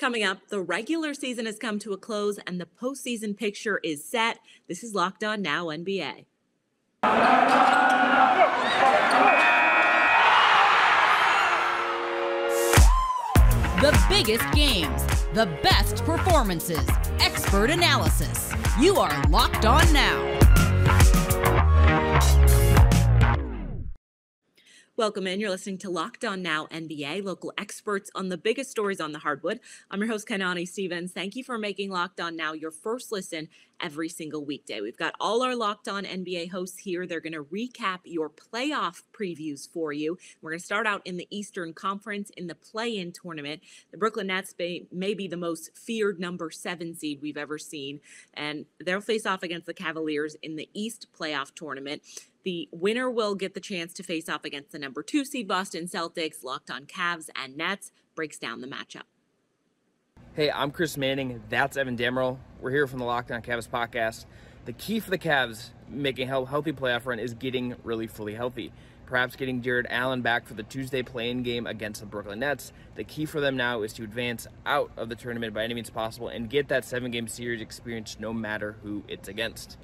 Coming up, the regular season has come to a close and the postseason picture is set. This is Locked On Now NBA. The biggest games, the best performances, expert analysis. You are Locked On Now. Welcome in. You're listening to Locked On Now NBA, local experts on the biggest stories on the hardwood. I'm your host, Kainani Stevens. Thank you for making Locked On Now your first listen every single weekday. We've got all our Locked On NBA hosts here. They're going to recap your playoff previews for you. We're going to start out in the Eastern Conference in the play-in tournament. The Brooklyn Nets may be the most feared number 7 seed we've ever seen, and they'll face off against the Cavaliers in the East playoff tournament. The winner will get the chance to face off against the number 2 seed Boston Celtics. Locked On Cavs and Nets breaks down the matchup. Hey, I'm Chris Manning. That's Evan Dammerel. We're here from the Locked On Cavs podcast. The key for the Cavs making a healthy playoff run is getting really fully healthy. Perhaps getting Jared Allen back for the Tuesday play-in game against the Brooklyn Nets. The key for them now is to advance out of the tournament by any means possible and get that 7-game series experience no matter who it's against.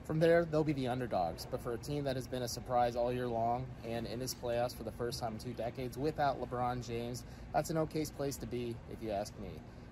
From there, they'll be the underdogs, but for a team that has been a surprise all year long and in this playoffs for the first time in 2 decades without LeBron James, that's an okay place to be, if you ask me.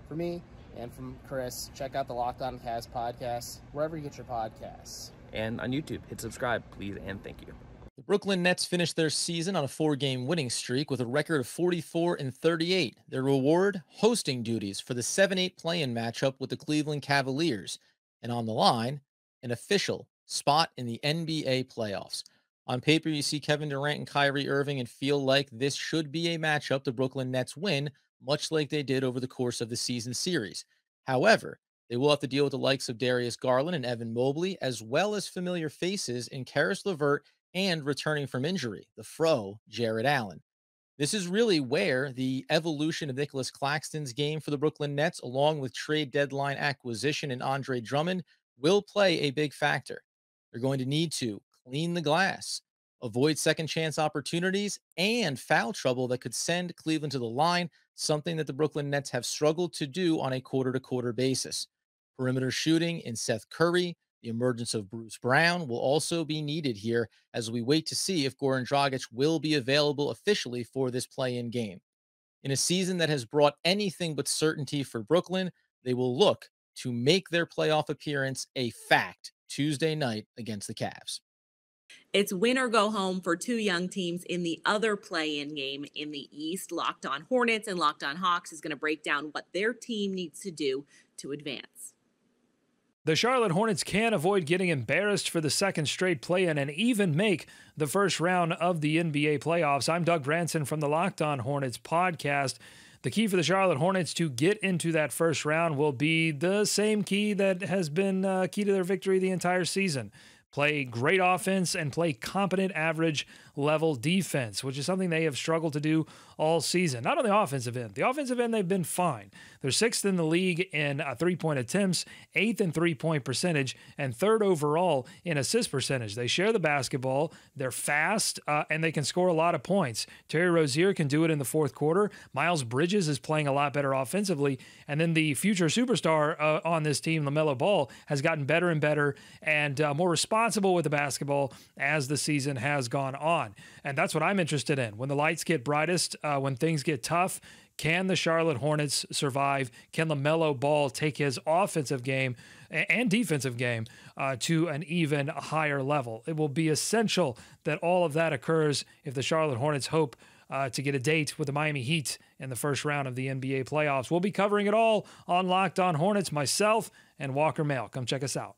For me and from Chris, check out the Locked On Cavs podcast, wherever you get your podcasts. And on YouTube, hit subscribe, please, and thank you. The Brooklyn Nets finished their season on a 4-game winning streak with a record of 44-38. Their reward, hosting duties for the 7-8 play-in matchup with the Cleveland Cavaliers. And on the line, an official spot in the NBA playoffs. On paper, you see Kevin Durant and Kyrie Irving and feel like this should be a matchup the Brooklyn Nets win, much like they did over the course of the season series. However, they will have to deal with the likes of Darius Garland and Evan Mobley, as well as familiar faces in Karis LeVert and returning from injury, the Fro, Jared Allen. This is really where the evolution of Nicholas Claxton's game for the Brooklyn Nets, along with trade deadline acquisition and Andre Drummond, will play a big factor. They're going to need to clean the glass, avoid second chance opportunities, and foul trouble that could send Cleveland to the line, something that the Brooklyn Nets have struggled to do on a quarter-to-quarter basis. Perimeter shooting in Seth Curry, the emergence of Bruce Brown will also be needed here as we wait to see if Goran Dragic will be available officially for this play-in game. In a season that has brought anything but certainty for Brooklyn, they will look to make their playoff appearance a fact Tuesday night against the Cavs. It's win or go home for 2 young teams in the other play-in game in the East. Locked On Hornets and Locked On Hawks is going to break down what their team needs to do to advance. The Charlotte Hornets can avoid getting embarrassed for the second straight play-in and even make the first round of the NBA playoffs. I'm Doug Branson from the Locked On Hornets podcast. The key for the Charlotte Hornets to get into that first round will be the same key that has been key to their victory the entire season. Play great offense and play competent average level defense, which is something they have struggled to do all season. Not on the offensive end. The offensive end, they've been fine. They're 6th in the league in 3-point attempts, 8th in 3-point percentage, and 3rd overall in assist percentage. They share the basketball. They're fast, and they can score a lot of points. Terry Rozier can do it in the 4th quarter. Miles Bridges is playing a lot better offensively. And then the future superstar on this team, LaMelo Ball, has gotten better and better and more responsible with the basketball as the season has gone on. And that's what I'm interested in. When the lights get brightest, when things get tough, can the Charlotte Hornets survive? Can LaMelo Ball take his offensive game and defensive game to an even higher level? It will be essential that all of that occurs if the Charlotte Hornets hope to get a date with the Miami Heat in the first round of the NBA playoffs. We'll be covering it all on Locked On Hornets, myself and Walker Mail. Come check us out.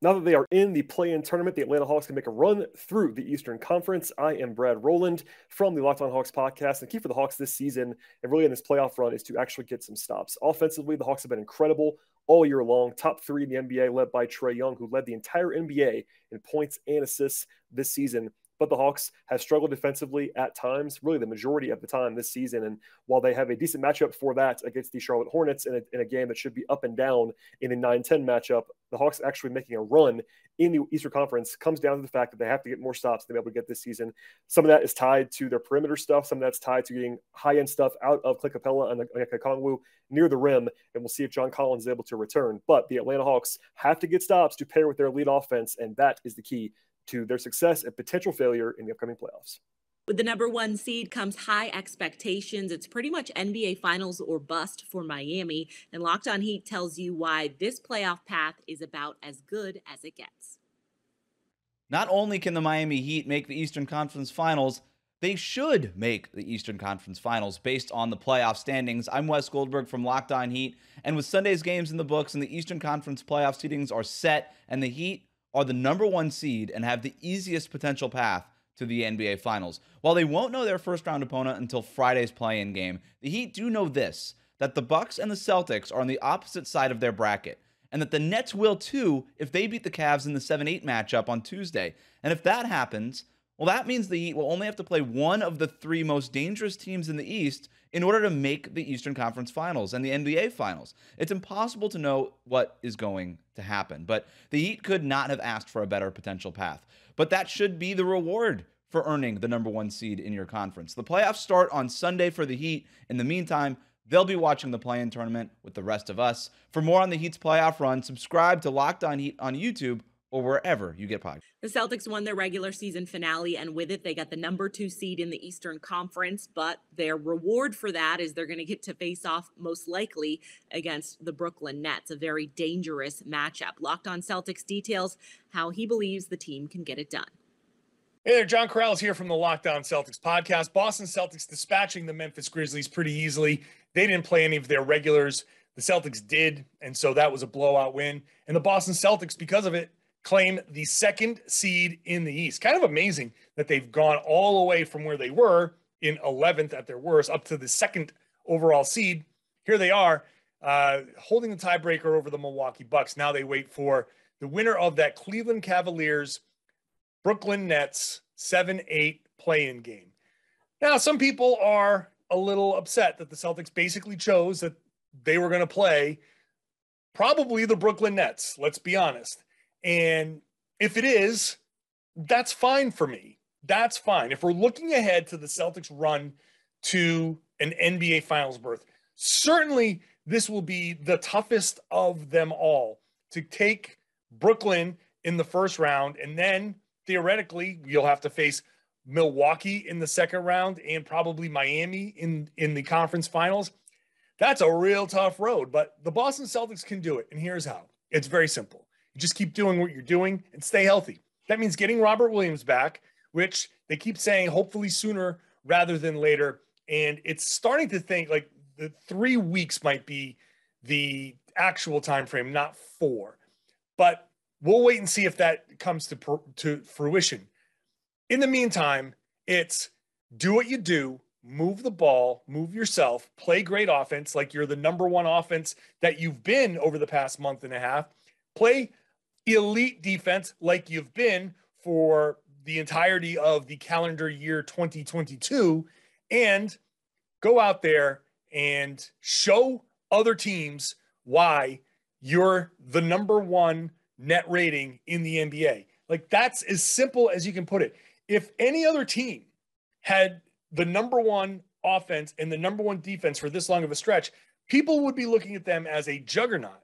Now that they are in the play-in tournament, the Atlanta Hawks can make a run through the Eastern Conference. I am Brad Rowland from the Locked On Hawks podcast. The key for the Hawks this season and really in this playoff run is to actually get some stops. Offensively, the Hawks have been incredible all year long. Top 3 in the NBA led by Trae Young, who led the entire NBA in points and assists this season. but the Hawks have struggled defensively at times, really the majority of the time this season. And while they have a decent matchup for that against the Charlotte Hornets in a game that should be up and down in a 9-10 matchup, the Hawks actually making a run in the Eastern Conference comes down to the fact that they have to get more stops to be able to get this season. Some of that is tied to their perimeter stuff. Some of that's tied to getting high-end stuff out of Clint Capella and Okongwu near the rim, and we'll see if John Collins is able to return. But the Atlanta Hawks have to get stops to pair with their elite offense, and that is the key to their success and potential failure in the upcoming playoffs. With the number 1 seed comes high expectations. It's pretty much NBA Finals or bust for Miami. And Locked On Heat tells you why this playoff path is about as good as it gets. Not only can the Miami Heat make the Eastern Conference Finals, they should make the Eastern Conference Finals based on the playoff standings. I'm Wes Goldberg from Locked On Heat. And with Sunday's games in the books and the Eastern Conference playoff seedings are set, and the Heat are the number 1 seed and have the easiest potential path to the NBA Finals. While they won't know their first-round opponent until Friday's play-in game, the Heat do know this, that the Bucks and the Celtics are on the opposite side of their bracket, and that the Nets will too if they beat the Cavs in the 7-8 matchup on Tuesday. And if that happens, well, that means the Heat will only have to play one of the 3 most dangerous teams in the East in order to make the Eastern Conference Finals and the NBA Finals. It's impossible to know what is going to happen, but the Heat could not have asked for a better potential path. But that should be the reward for earning the number 1 seed in your conference. The playoffs start on Sunday for the Heat. In the meantime, they'll be watching the play-in tournament with the rest of us. For more on the Heat's playoff run, subscribe to Locked On Heat on YouTube or wherever you get podcasts. The Celtics won their regular season finale, and with it, they got the number 2 seed in the Eastern Conference. But their reward for that is they're going to get to face off most likely against the Brooklyn Nets, a very dangerous matchup. Locked On Celtics details how he believes the team can get it done. Hey there, John Corrales here from the Locked On Celtics podcast. Boston Celtics dispatching the Memphis Grizzlies pretty easily. They didn't play any of their regulars. The Celtics did, and so that was a blowout win. And the Boston Celtics, because of it, claim the 2nd seed in the East. Kind of amazing that they've gone all the way from where they were in 11th at their worst up to the 2nd overall seed. Here they are holding the tiebreaker over the Milwaukee Bucks. Now they wait for the winner of that Cleveland Cavaliers Brooklyn Nets 7-8 play-in game. Now, some people are a little upset that the Celtics basically chose that they were going to play probably the Brooklyn Nets, let's be honest. And if it is, that's fine for me. That's fine. If we're looking ahead to the Celtics run to an NBA Finals berth, certainly this will be the toughest of them all to take Brooklyn in the first round, and then theoretically, you'll have to face Milwaukee in the second round and probably Miami in the conference finals. That's a real tough road, but the Boston Celtics can do it, and here's how. It's very simple. You just keep doing what you're doing and stay healthy. That means getting Robert Williams back, which they keep saying hopefully sooner rather than later, and it's starting to think like the 3 weeks might be the actual time frame, not 4. But we'll wait and see if that comes to fruition. In the meantime, it's do what you do, move the ball, move yourself, play great offense like you're the number 1 offense that you've been over the past month and a half, play elite defense like you've been for the entirety of the calendar year 2022, and go out there and show other teams why you're the number 1 net rating in the NBA. Like, that's as simple as you can put it. If any other team had the number 1 offense and the number 1 defense for this long of a stretch, people would be looking at them as a juggernaut.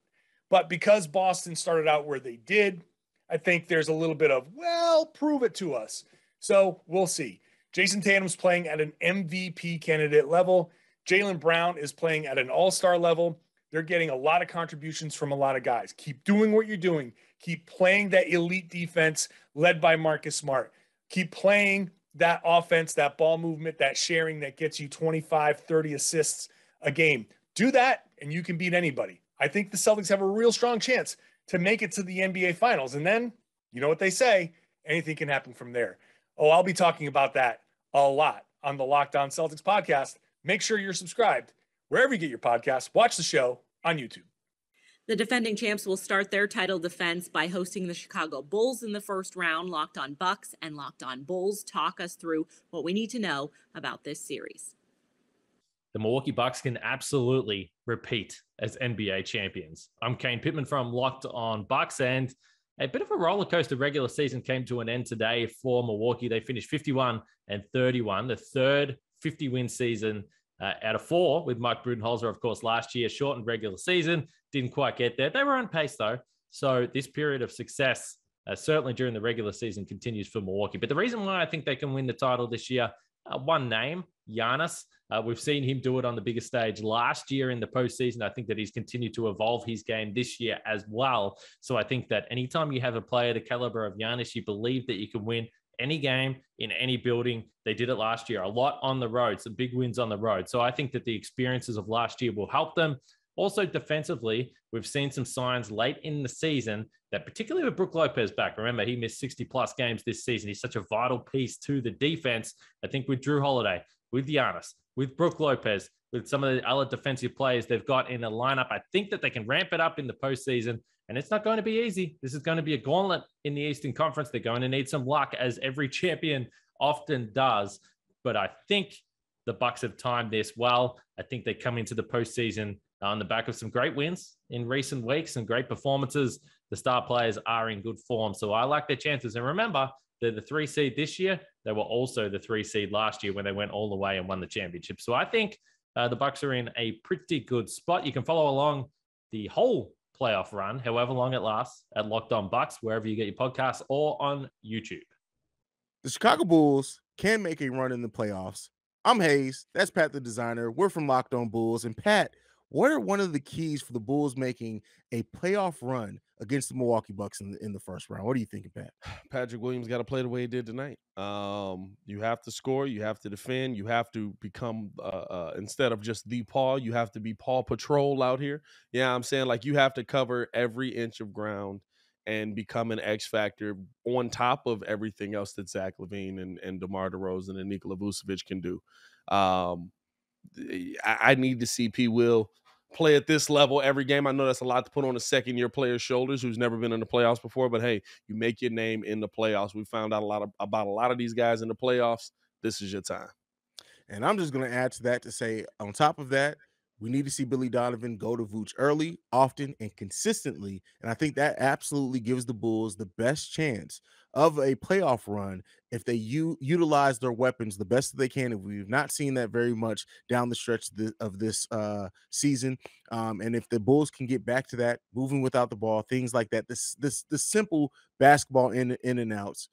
But because Boston started out where they did, I think there's a little bit of, well, prove it to us. So we'll see. Jason Tatum's playing at an MVP candidate level. Jaylen Brown is playing at an all-star level. They're getting a lot of contributions from a lot of guys. Keep doing what you're doing. Keep playing that elite defense led by Marcus Smart. Keep playing that offense, that ball movement, that sharing that gets you 25, 30 assists a game. Do that, and you can beat anybody. I think the Celtics have a real strong chance to make it to the NBA Finals. And then, you know what they say, anything can happen from there. Oh, I'll be talking about that a lot on the Locked On Celtics podcast. Make sure you're subscribed wherever you get your podcasts. Watch the show on YouTube. The defending champs will start their title defense by hosting the Chicago Bulls in the first round. Locked On Bucks and Locked On Bulls talk us through what we need to know about this series. The Milwaukee Bucks can absolutely repeat as NBA champions. I'm Kane Pittman from Locked On Bucks, and a bit of a roller coaster regular season came to an end today for Milwaukee. They finished 51-31, the third 50-win season out of 4 with Mike Budenholzer, of course, last year. Shortened regular season, didn't quite get there. They were on pace, though. So this period of success, certainly during the regular season, continues for Milwaukee. But the reason why I think they can win the title this year, one name, Giannis. We've seen him do it on the biggest stage last year in the postseason. I think that he's continued to evolve his game this year as well. So I think that anytime you have a player the caliber of Giannis, you believe that you can win any game in any building. They did it last year, a lot on the road, some big wins on the road. So I think that the experiences of last year will help them. Also defensively, we've seen some signs late in the season that, particularly with Brook Lopez back, remember he missed 60+ games this season. He's such a vital piece to the defense. I think with Drew Holiday, with Giannis, with Brook Lopez, with some of the other defensive players they've got in the lineup, I think that they can ramp it up in the postseason. And it's not going to be easy. This is going to be a gauntlet in the Eastern Conference. They're going to need some luck, as every champion often does. But I think the Bucks have timed this well. I think they come into the postseason on the back of some great wins in recent weeks and great performances. The star players are in good form. So I like their chances. And remember, they're the 3 seed this year. They were also the 3 seed last year when they went all the way and won the championship. So I think the Bucks are in a pretty good spot. You can follow along the whole playoff run, however long it lasts, at Locked On Bucks, wherever you get your podcasts, or on YouTube. The Chicago Bulls can make a run in the playoffs. I'm Hayes. That's Pat the designer. We're from Locked On Bulls. And Pat, what are one of the keys for the Bulls making a playoff run against the Milwaukee Bucks in the first round? What are you thinking, Pat? Patrick Williams got to play the way he did tonight. You have to score. You have to defend. You have to become, instead of just the Paul, you have to be Paul Patrol out here. Yeah, I'm saying, like, you have to cover every inch of ground and become an X factor on top of everything else that Zach LaVine and DeMar DeRozan and Nikola Vucevic can do. I need to see P. Will play at this level every game. I know that's a lot to put on a second-year player's shoulders who's never been in the playoffs before, but hey, you make your name in the playoffs. We found out about a lot of these guys in the playoffs. This is your time. And I'm just going to add to that to say, on top of that, we need to see Billy Donovan go to Vooch early, often, and consistently. And I think that absolutely gives the Bulls the best chance of a playoff run if they utilize their weapons the best that they can. And we've not seen that very much down the stretch of this season. And if the Bulls can get back to that, moving without the ball, things like that, this simple basketball in and outs,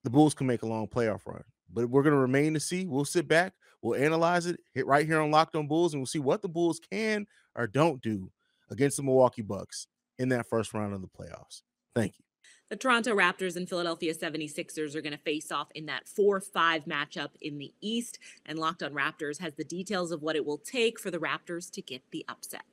the Bulls can make a long playoff run. But we're going to remain to see. We'll sit back. We'll analyze it, hit right here on Locked On Bulls, and we'll see what the Bulls can or don't do against the Milwaukee Bucks in that first round of the playoffs. Thank you. The Toronto Raptors and Philadelphia 76ers are going to face off in that 4-5 matchup in the East, and Locked On Raptors has the details of what it will take for the Raptors to get the upset.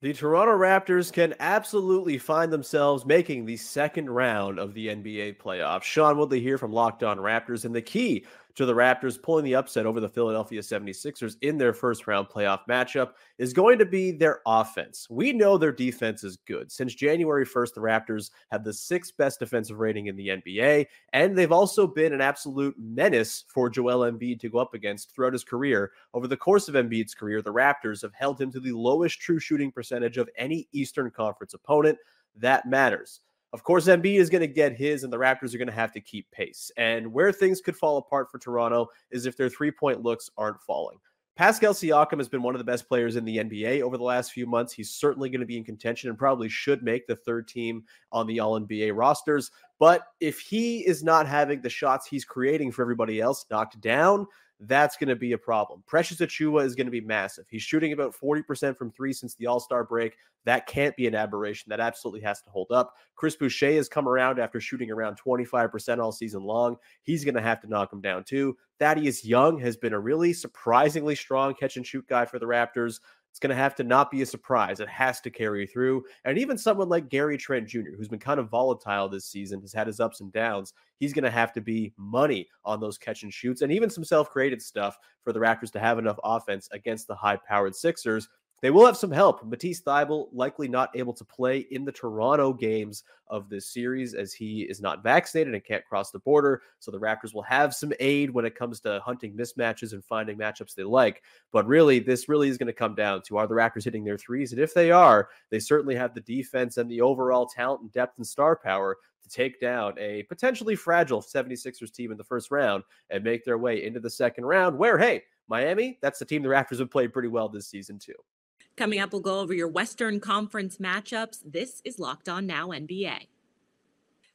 The Toronto Raptors can absolutely find themselves making the second round of the NBA playoffs. Sean Woodley here from Locked On Raptors, and the key to the Raptors pulling the upset over the Philadelphia 76ers in their first round playoff matchup is going to be their offense. We know their defense is good. Since January 1st, the Raptors have the 6th best defensive rating in the NBA, and they've also been an absolute menace for Joel Embiid to go up against throughout his career. Over the course of Embiid's career, the Raptors have held him to the lowest true shooting percentage of any Eastern Conference opponent. That matters. Of course, Embiid is going to get his, and the Raptors are going to have to keep pace. And where things could fall apart for Toronto is if their three-point looks aren't falling. Pascal Siakam has been one of the best players in the NBA over the last few months. He's certainly going to be in contention and probably should make the third team on the All-NBA rosters. But if he is not having the shots he's creating for everybody else knocked down, that's going to be a problem. Precious Achiuwa is going to be massive. He's shooting about 40% from three since the All-Star break. That can't be an aberration. That absolutely has to hold up. Chris Boucher has come around after shooting around 25% all season long. He's going to have to knock him down too. Thaddeus Young has been a really surprisingly strong catch-and-shoot guy for the Raptors. It's going to have to not be a surprise. It has to carry through. And even someone like Gary Trent Jr., who's been kind of volatile this season, has had his ups and downs. He's going to have to be money on those catch and shoots and even some self-created stuff for the Raptors to have enough offense against the high-powered Sixers. They will have some help. Matisse Thybulle likely not able to play in the Toronto games of this series as he is not vaccinated and can't cross the border. So the Raptors will have some aid when it comes to hunting mismatches and finding matchups they like. But really, this really is going to come down to, are the Raptors hitting their threes? And if they are, they certainly have the defense and the overall talent and depth and star power to take down a potentially fragile 76ers team in the first round and make their way into the second round where, hey, Miami, that's the team the Raptors have played pretty well this season too. Coming up, we'll go over your Western Conference matchups. This is Locked On Now NBA.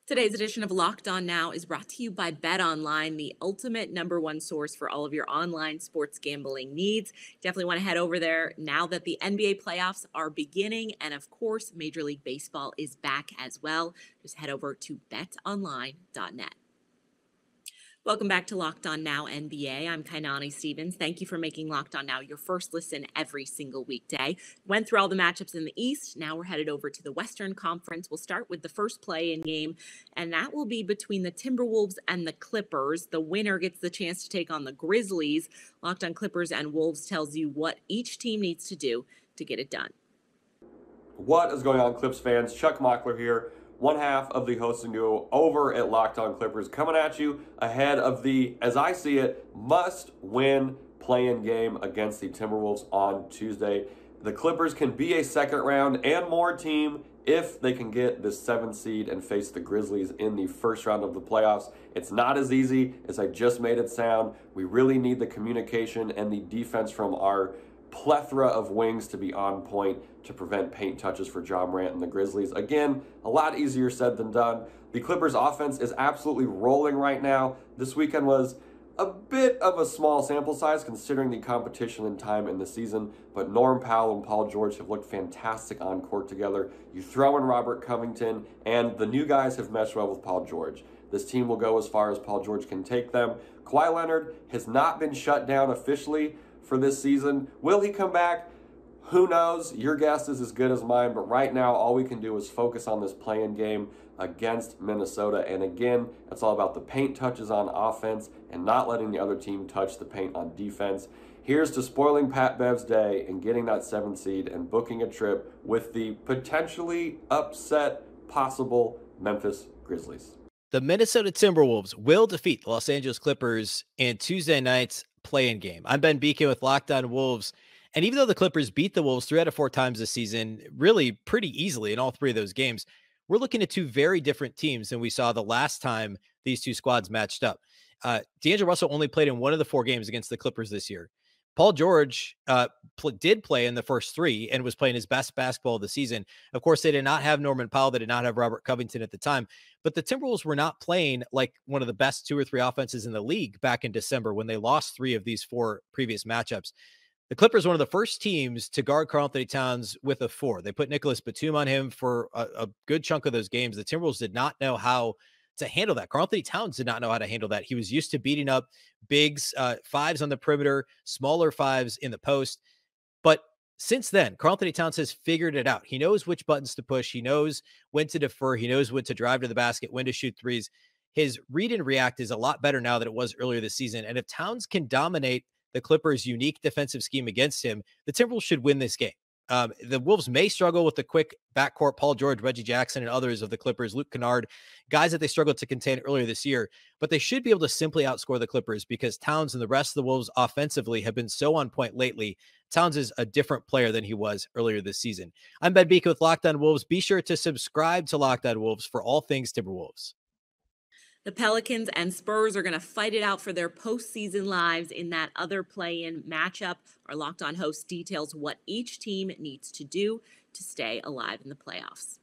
Today's edition of Locked On Now is brought to you by BetOnline, the ultimate #1 source for all of your online sports gambling needs. Definitely want to head over there now that the NBA playoffs are beginning. And of course, Major League Baseball is back as well. Just head over to betonline.net. Welcome back to Locked On Now NBA. I'm Kainani Stevens. Thank you for making Locked On Now your first listen every single weekday. Went through all the matchups in the East. Now we're headed over to the Western Conference. We'll start with the first play-in game, and that will be between the Timberwolves and the Clippers. The winner gets the chance to take on the Grizzlies. Locked On Clippers and Wolves tells you what each team needs to do to get it done. What is going on, Clips fans? Chuck Mockler here, one half of the hosting duo over at Locked On Clippers, coming at you ahead of the, as I see it, must-win play-in game against the Timberwolves on Tuesday. The Clippers can be a second round and more team if they can get the 7th seed and face the Grizzlies in the first round of the playoffs. It's not as easy as I just made it sound. We really need the communication and the defense from our plethora of wings to be on point to prevent paint touches for Ja Morant and the Grizzlies. Again, a lot easier said than done. The Clippers offense is absolutely rolling right now. This weekend was a bit of a small sample size considering the competition and time in the season, but Norm Powell and Paul George have looked fantastic on court together. You throw in Robert Covington, and the new guys have meshed well with Paul George. This team will go as far as Paul George can take them. Kawhi Leonard has not been shut down officially for this season. Will he come back? Who knows? Your guess is as good as mine, but right now all we can do is focus on this play-in game against Minnesota. And again, it's all about the paint touches on offense and not letting the other team touch the paint on defense. Here's to spoiling Pat Bev's day and getting that 7th seed and booking a trip with the potentially upset possible Memphis Grizzlies. The Minnesota Timberwolves will defeat the Los Angeles Clippers in Tuesday night's play-in game. I'm Ben Beacon with Locked On Wolves. And even though the Clippers beat the Wolves 3 out of 4 times this season, really pretty easily in all 3 of those games, we're looking at 2 very different teams than we saw the last time these 2 squads matched up. D'Angelo Russell only played in 1 of the 4 games against the Clippers this year. Paul George did play in the first 3 and was playing his best basketball of the season. Of course, they did not have Norman Powell. They did not have Robert Covington at the time. But the Timberwolves were not playing like one of the best 2 or 3 offenses in the league back in December when they lost 3 of these 4 previous matchups. The Clippers, one of the first teams to guard Karl-Anthony Towns with a 4. They put Nicholas Batum on him for a good chunk of those games. The Timberwolves did not know how to handle that. Karl-Anthony Towns did not know how to handle that. He was used to beating up bigs, 5s on the perimeter, smaller 5s in the post. But since then, Karl-Anthony Towns has figured it out. He knows which buttons to push. He knows when to defer. He knows when to drive to the basket, when to shoot 3s. His read and react is a lot better now than it was earlier this season. And if Towns can dominate the Clippers' unique defensive scheme against him, the Timberwolves should win this game. The Wolves may struggle with the quick backcourt, Paul George, Reggie Jackson, and others of the Clippers, Luke Kennard, guys that they struggled to contain earlier this year, but they should be able to simply outscore the Clippers because Towns and the rest of the Wolves offensively have been so on point lately. Towns is a different player than he was earlier this season. I'm Ben Beacon with Locked On Wolves. Be sure to subscribe to Locked On Wolves for all things Timberwolves. The Pelicans and Spurs are going to fight it out for their postseason lives in that other play-in matchup. Our Locked On host details what each team needs to do to stay alive in the playoffs.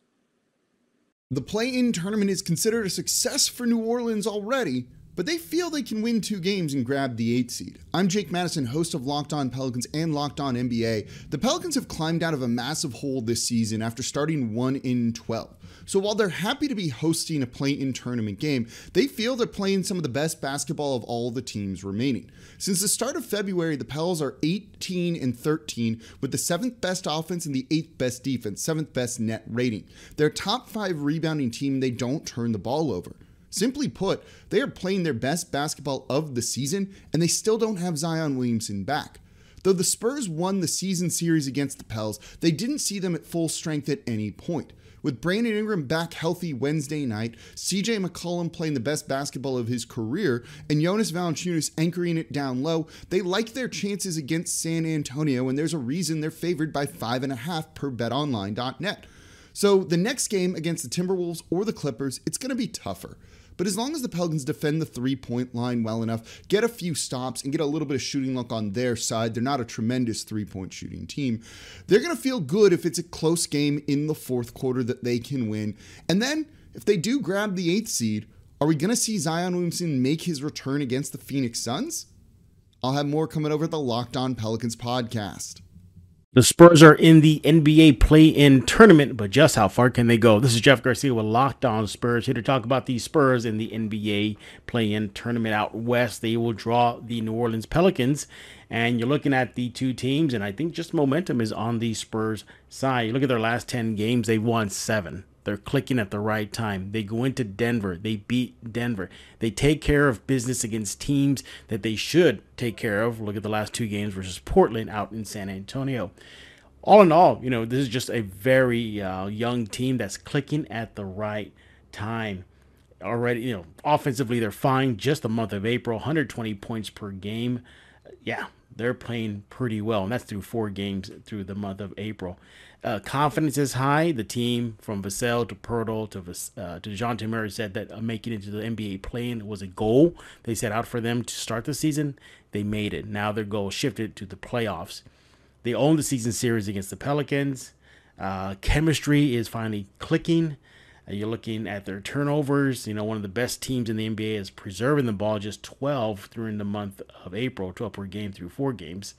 The play-in tournament is considered a success for New Orleans already, but they feel they can win 2 games and grab the 8th seed. I'm Jake Madison, host of Locked On Pelicans and Locked On NBA. The Pelicans have climbed out of a massive hole this season after starting 1-12. So while they're happy to be hosting a play-in tournament game, they feel they're playing some of the best basketball of all the teams remaining. Since the start of February, the Pels are 18-13 with the 7th best offense and the 8th best defense, 7th best net rating. They're top 5 rebounding team. They don't turn the ball over. Simply put, they are playing their best basketball of the season, and they still don't have Zion Williamson back. Though the Spurs won the season series against the Pels, they didn't see them at full strength at any point. With Brandon Ingram back healthy Wednesday night, CJ McCollum playing the best basketball of his career, and Jonas Valanciunas anchoring it down low, they like their chances against San Antonio, and there's a reason they're favored by 5.5 per betonline.net. So the next game against the Timberwolves or the Clippers, it's going to be tougher. But as long as the Pelicans defend the three-point line well enough, get a few stops, and get a little bit of shooting luck on their side, they're not a tremendous three-point shooting team, they're going to feel good if it's a close game in the fourth quarter that they can win. And then, if they do grab the 8th seed, are we going to see Zion Williamson make his return against the Phoenix Suns? I'll have more coming over at the Locked On Pelicans podcast. The Spurs are in the NBA play-in tournament, but just how far can they go? This is Jeff Garcia with Locked On Spurs, here to talk about the Spurs in the NBA play-in tournament out west. They will draw the New Orleans Pelicans, and you're looking at the two teams, and I think just momentum is on the Spurs side. You look at their last 10 games, they've won 7. They're clicking at the right time. They go into Denver. They beat Denver. They take care of business against teams that they should take care of. Look at the last 2 games versus Portland out in San Antonio. All in all, this is just a very young team that's clicking at the right time. Already, offensively, they're fine. Just the month of April, 120 points per game. Yeah, they're playing pretty well, and that's through 4 games through the month of April. Confidence is high. The team from Vassell to Pirtle to DeJounte Murray said that making it to the NBA play-in was a goal they set out for them to start the season. They made it. Now their goal shifted to the playoffs. They own the season series against the Pelicans. Chemistry is finally clicking. You're looking at their turnovers. One of the best teams in the NBA is preserving the ball, just 12 during the month of April, 12 per game through 4 games.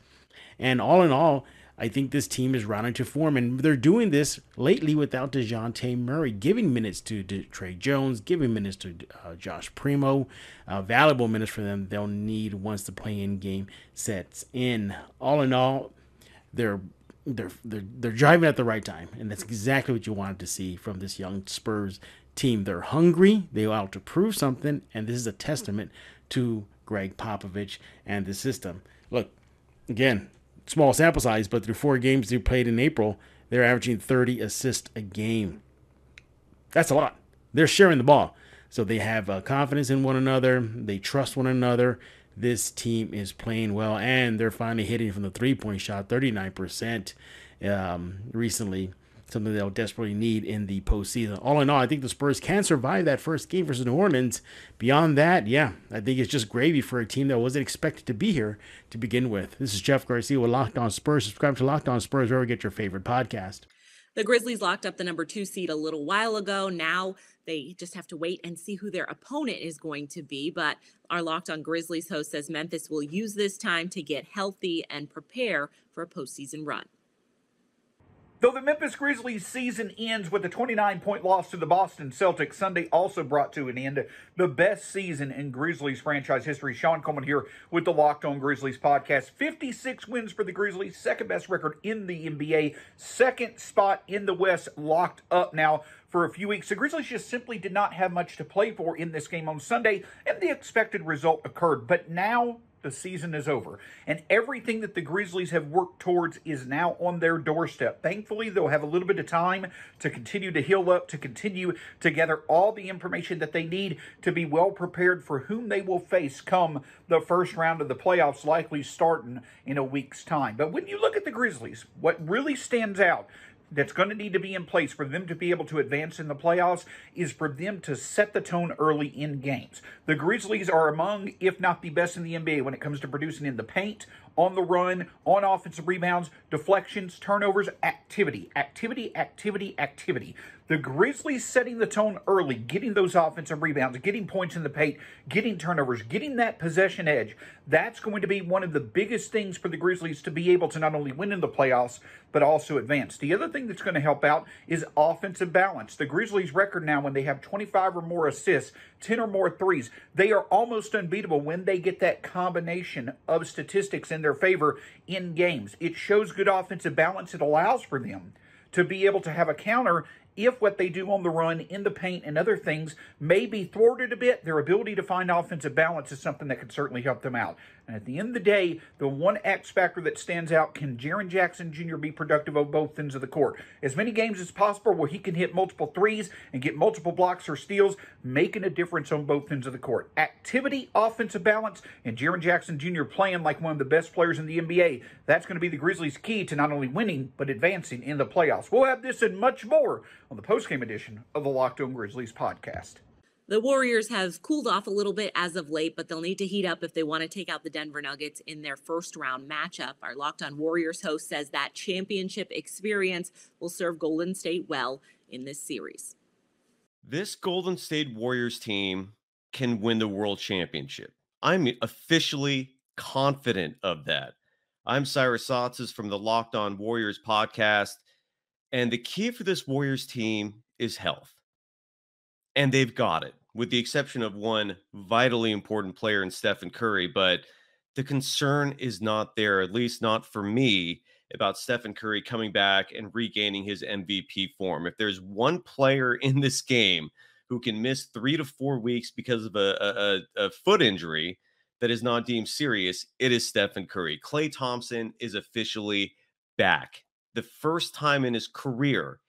And all in all, I think this team is rounding to form, and they're doing this lately without DeJounte Murray, giving minutes to Trey Jones, giving minutes to Josh Primo, valuable minutes for them they'll need once the play-in game sets in. All in all, they're driving at the right time, and that's exactly what you wanted to see from this young Spurs team. They're hungry, they're out to prove something, and this is a testament to Greg Popovich and the system. Look, again, small sample size, but through 4 games they played in April, they're averaging 30 assists a game. That's a lot. They're sharing the ball. So they have confidence in one another. They trust one another. This team is playing well, and they're finally hitting from the three-point shot, 39% recently, something they'll desperately need in the postseason. All in all, I think the Spurs can survive that first game versus New Orleans. Beyond that, yeah, I think it's just gravy for a team that wasn't expected to be here to begin with. This is Jeff Garcia with Locked On Spurs. Subscribe to Locked On Spurs wherever you get your favorite podcast. The Grizzlies locked up the number 2 seed a little while ago. Now they just have to wait and see who their opponent is going to be. But our Locked On Grizzlies host says Memphis will use this time to get healthy and prepare for a postseason run. Though the Memphis Grizzlies season ends with a 29-point loss to the Boston Celtics, Sunday also brought to an end the best season in Grizzlies franchise history. Sean Coleman here with the Locked On Grizzlies podcast. 56 wins for the Grizzlies, second best record in the NBA, second spot in the West, locked up now for a few weeks. The Grizzlies just simply did not have much to play for in this game on Sunday, and the expected result occurred. But now the season is over, and everything that the Grizzlies have worked towards is now on their doorstep. Thankfully, they'll have a little bit of time to continue to heal up, to continue to gather all the information that they need to be well prepared for whom they will face come the first round of the playoffs, likely starting in a week's time. But when you look at the Grizzlies, what really stands out that's going to need to be in place for them to be able to advance in the playoffs is for them to set the tone early in games. The Grizzlies are among, if not the best in the NBA when it comes to producing in the paint, on the run, on offensive rebounds, deflections, turnovers, activity. The Grizzlies setting the tone early, getting those offensive rebounds, getting points in the paint, getting turnovers, getting that possession edge. That's going to be one of the biggest things for the Grizzlies to be able to not only win in the playoffs, but also advance. The other thing that's going to help out is offensive balance. The Grizzlies' record now, when they have 25 or more assists, 10 or more threes, they are almost unbeatable when they get that combination of statistics in their favor in games. It shows good offensive balance. It allows for them to be able to have a counter if what they do on the run, in the paint, and other things may be thwarted a bit. Their ability to find offensive balance is something that could certainly help them out. And at the end of the day, the one X factor that stands out, can Jaren Jackson Jr. be productive on both ends of the court? As many games as possible where he can hit multiple threes and get multiple blocks or steals, making a difference on both ends of the court. Activity, offensive balance, and Jaren Jackson Jr. playing like one of the best players in the NBA. That's going to be the Grizzlies' key to not only winning, but advancing in the playoffs. We'll have this and much more on the postgame edition of the Locked On Grizzlies podcast. The Warriors have cooled off a little bit as of late, but they'll need to heat up if they want to take out the Denver Nuggets in their first round matchup. Our Locked On Warriors host says that championship experience will serve Golden State well in this series. This Golden State Warriors team can win the world championship. I'm officially confident of that. I'm Cyrus Sotsis from the Locked On Warriors podcast, and the key for this Warriors team is health. And they've got it, with the exception of one vitally important player in Stephen Curry. But the concern is not there, at least not for me, about Stephen Curry coming back and regaining his MVP form. If there's one player in this game who can miss 3 to 4 weeks because of a foot injury that is not deemed serious, it is Stephen Curry. Klay Thompson is officially back. The first time in his career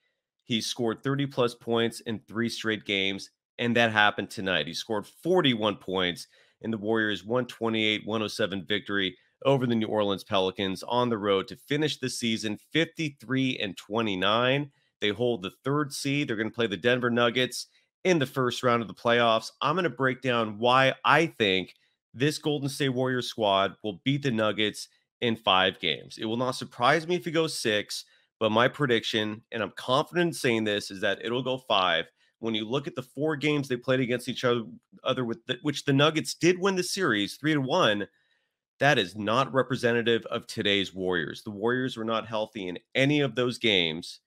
he scored 30-plus points in 3 straight games, and that happened tonight. He scored 41 points in the Warriors' 128-107 victory over the New Orleans Pelicans on the road to finish the season 53-29. They hold the 3rd seed. They're going to play the Denver Nuggets in the first round of the playoffs. I'm going to break down why I think this Golden State Warriors squad will beat the Nuggets in 5 games. It will not surprise me if it goes 6. But my prediction, and I'm confident in saying this, is that it'll go 5. When you look at the 4 games they played against each other with which the Nuggets did win the series 3-1, that is not representative of today's Warriors. The Warriors were not healthy in any of those games,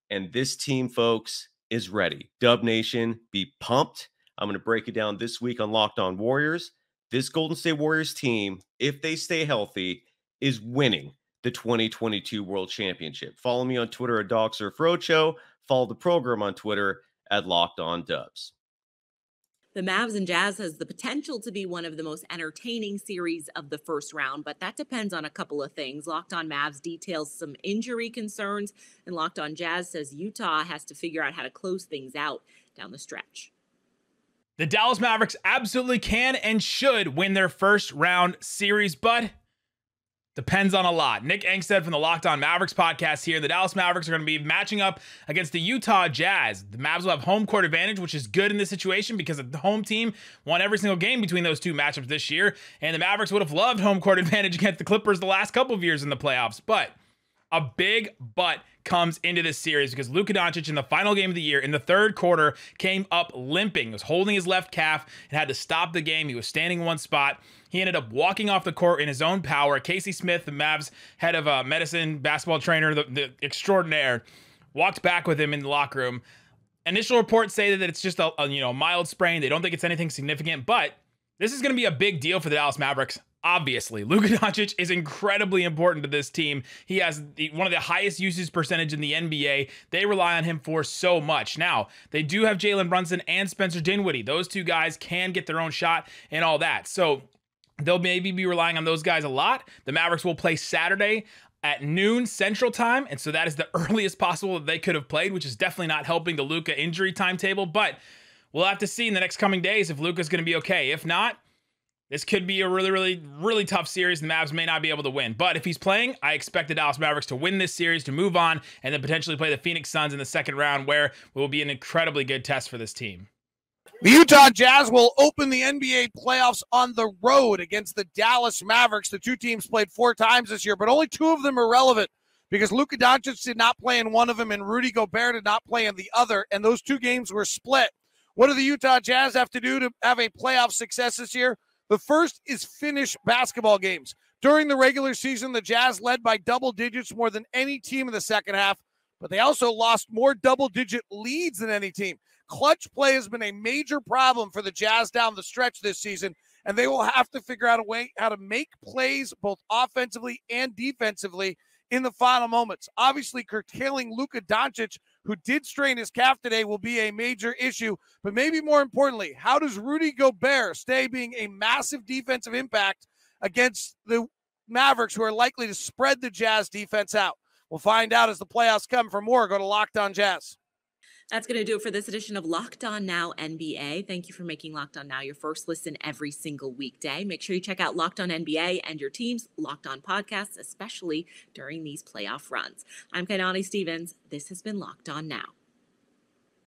and this team, folks, is ready. Dub Nation, be pumped. I'm going to break it down this week on Locked On Warriors. This Golden State Warriors team, if they stay healthy, is winning the 2022 World Championship. Follow me on Twitter at DogSurfRoadshow. Follow the program on Twitter at Locked On Dubs. The Mavs and Jazz has the potential to be one of the most entertaining series of the first round, but that depends on a couple of things. Locked On Mavs details some injury concerns, and Locked On Jazz says Utah has to figure out how to close things out down the stretch. The Dallas Mavericks absolutely can and should win their first round series, but depends on a lot. Nick Angstead from the Locked On Mavericks podcast here. The Dallas Mavericks are going to be matching up against the Utah Jazz. The Mavs will have home court advantage, which is good in this situation because the home team won every single game between those 2 matchups this year. And the Mavericks would have loved home court advantage against the Clippers the last couple of years in the playoffs. But a big but comes into this series because Luka Doncic in the final game of the year in the 3rd quarter came up limping. He was holding his left calf and had to stop the game. He was standing in one spot. He ended up walking off the court in his own power. Casey Smith, the Mavs head of medicine, basketball trainer, the extraordinaire, walked back with him in the locker room. Initial reports say that it's just a mild sprain. They don't think it's anything significant, but this is going to be a big deal for the Dallas Mavericks. Obviously, Luka Doncic is incredibly important to this team. He has one of the highest usage percentage in the NBA. They rely on him for so much. Now, they do have Jalen Brunson and Spencer Dinwiddie. Those 2 guys can get their own shot and all that. So they'll maybe be relying on those guys a lot. The Mavericks will play Saturday at noon Central Time, and so that is the earliest possible that they could have played, which is definitely not helping the Luka injury timetable. But we'll have to see in the next coming days if Luka's going to be okay. If not, this could be a really, really, really tough series. The Mavs may not be able to win. But if he's playing, I expect the Dallas Mavericks to win this series, to move on, and then potentially play the Phoenix Suns in the 2nd round, where it will be an incredibly good test for this team. The Utah Jazz will open the NBA playoffs on the road against the Dallas Mavericks. The 2 teams played 4 times this year, but only 2 of them are relevant because Luka Doncic did not play in one of them and Rudy Gobert did not play in the other, and those 2 games were split. What do the Utah Jazz have to do to have a playoff success this year? The first is finish basketball games. During the regular season, the Jazz led by double digits more than any team in the second half, but they also lost more double-digit leads than any team. Clutch play has been a major problem for the Jazz down the stretch this season, and they will have to figure out a way how to make plays both offensively and defensively in the final moments. Obviously, curtailing Luka Doncic, who did strain his calf today, will be a major issue. But maybe more importantly, how does Rudy Gobert stay being a massive defensive impact against the Mavericks, who are likely to spread the Jazz defense out. We'll find out as the playoffs come. For more, go to Locked On Jazz. That's going to do it for this edition of Locked On Now NBA. Thank you for making Locked On Now your first listen every single weekday. Make sure you check out Locked On NBA and your team's Locked On podcasts, especially during these playoff runs. I'm Kainani Stevens. This has been Locked On Now.